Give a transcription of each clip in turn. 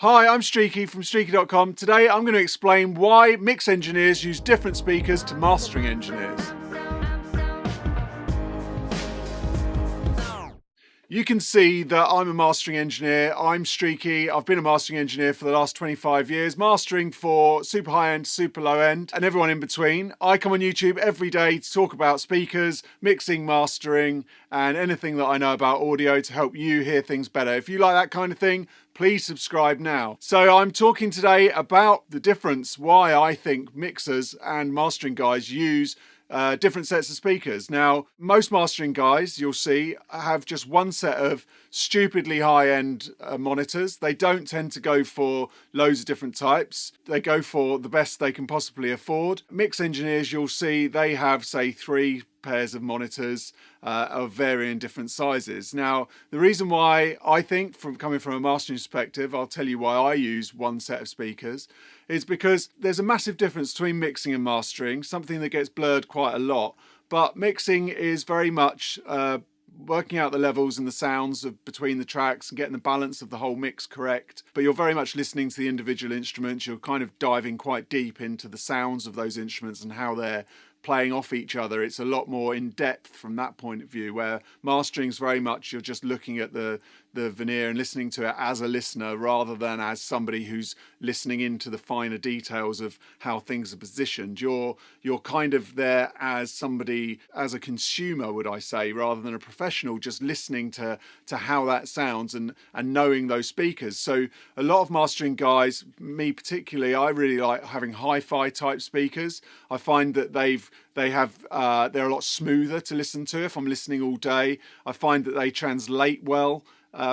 Hi, I'm Streaky from Streaky.com. Today I'm going to explain why mix engineers use different speakers to mastering engineers. You can see that I'm a mastering engineer. I'm Streaky. I've been a mastering engineer for the last 25 years, mastering for super high end, super low end, and everyone in between. I come on YouTube every day to talk about speakers, mixing, mastering, and anything that I know about audio to help you hear things better. If you like that kind of thing, please subscribe now. So I'm talking today about the difference, why I think mixers and mastering guys use different sets of speakers. Now, most mastering guys, you'll see, have just one set of stupidly high-end monitors. They don't tend to go for loads of different types. They go for the best they can possibly afford. Mix engineers, you'll see, they have, say, 3 pairs of monitors of varying different sizes. Now, the reason why I think, coming from a mastering perspective, I'll tell you why I use one set of speakers, is because there's a massive difference between mixing and mastering, something that gets blurred quite a lot. But mixing is very much working out the levels and the sounds between the tracks and getting the balance of the whole mix correct. But you're very much listening to the individual instruments. You're kind of diving quite deep into the sounds of those instruments and how they're playing off each other. It's a lot more in depth from that point of view, where mastering is very much you're just looking at the veneer and listening to it as a listener rather than as somebody who's listening into the finer details of how things are positioned. You're kind of there as somebody, as a consumer, would I say, rather than a professional, just listening to how that sounds and knowing those speakers. So a lot of mastering guys, me particularly, I really like having hi-fi type speakers. I find that they're a lot smoother to listen to if I'm listening all day. I find that they translate well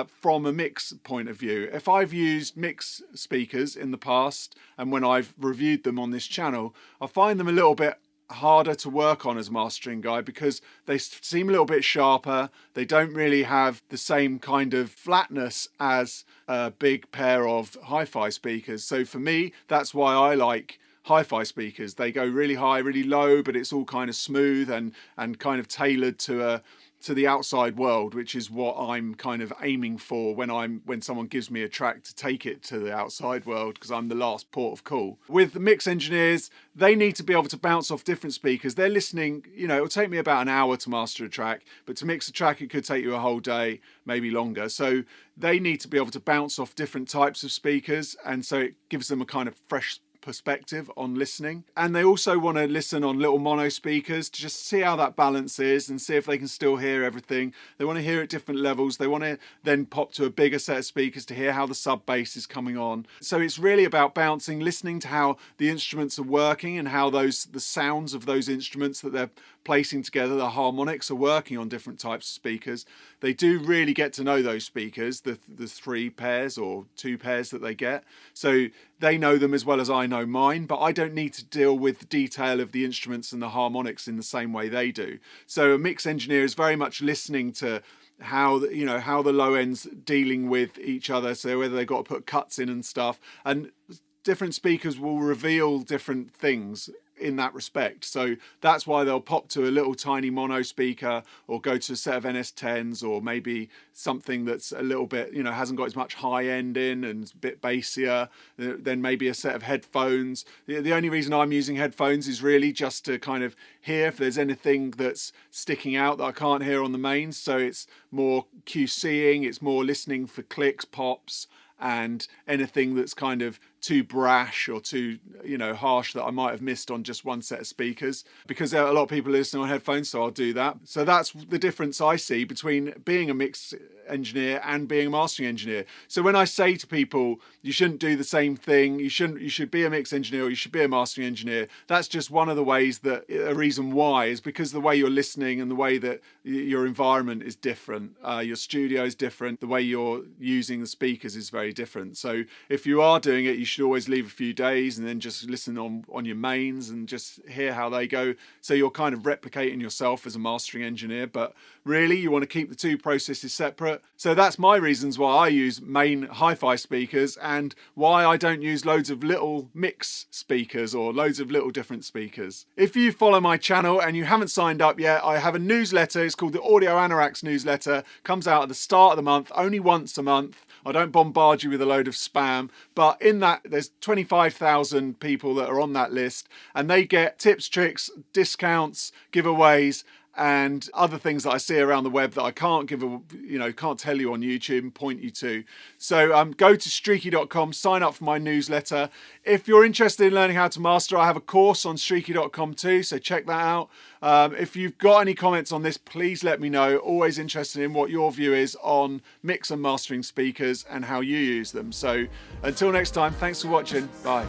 from a mix point of view. If I've used mix speakers in the past and when I've reviewed them on this channel, I find them a little bit harder to work on as a mastering guy because they seem a little bit sharper. They don't really have the same kind of flatness as a big pair of hi-fi speakers. So for me, that's why I like hi-fi speakers. They go really high, really low, but it's all kind of smooth and kind of tailored to the outside world, which is what I'm kind of aiming for when someone gives me a track to take it to the outside world, because I'm the last port of call. With the mix engineers, they need to be able to bounce off different speakers. They're listening, it'll take me about an hour to master a track, but to mix a track, it could take you a whole day, maybe longer. So they need to be able to bounce off different types of speakers, and so it gives them a kind of fresh perspective on listening. And they also want to listen on little mono speakers to just see how that balance is and see if they can still hear everything. They want to hear at different levels. They want to then pop to a bigger set of speakers to hear how the sub bass is coming on. So it's really about bouncing, listening to how the instruments are working and how the sounds of those instruments that they're placing together, the harmonics, are working on different types of speakers. They do really get to know those speakers, the 3 pairs or 2 pairs that they get. So they know them as well as I know mine, but I don't need to deal with the detail of the instruments and the harmonics in the same way they do. So a mix engineer is very much listening to how the low end's dealing with each other, so whether they've got to put cuts in and stuff, and different speakers will reveal different things in that respect. So that's why they'll pop to a little tiny mono speaker or go to a set of NS10s, or maybe something that's a little bit, hasn't got as much high end in and a bit bassier. Then maybe a set of headphones. The only reason I'm using headphones is really just to kind of hear if there's anything that's sticking out that I can't hear on the mains. So it's more QCing, it's more listening for clicks, pops, and anything that's kind of too brash or too harsh that I might have missed on just one set of speakers, because a lot of people listen on headphones, so I'll do that. So that's the difference I see between being a mix engineer and being a mastering engineer. So when I say to people you shouldn't do the same thing, you should be a mix engineer or you should be a mastering engineer, that's just one of the ways that a reason why is because the way you're listening and the way that your environment is different, your studio is different, the way you're using the speakers is very different. So if you are doing it, you should always leave a few days and then just listen on your mains and just hear how they go. So you're kind of replicating yourself as a mastering engineer, but really you want to keep the 2 processes separate. So that's my reasons why I use main hi-fi speakers and why I don't use loads of little mix speakers or loads of little different speakers. If you follow my channel and you haven't signed up yet, I have a newsletter. It's called the Audio Anoraks newsletter. Comes out at the start of the month, only once a month, I don't bombard you with a load of spam, but in that there's 25,000 people that are on that list, and they get tips, tricks, discounts, giveaways, and other things that I see around the web that I can't can't tell you on YouTube and point you to. So go to streaky.com, sign up for my newsletter. If you're interested in learning how to master, I have a course on streaky.com too, so check that out. If you've got any comments on this, please let me know. Always interested in what your view is on mix and mastering speakers and how you use them. So until next time, thanks for watching. Bye.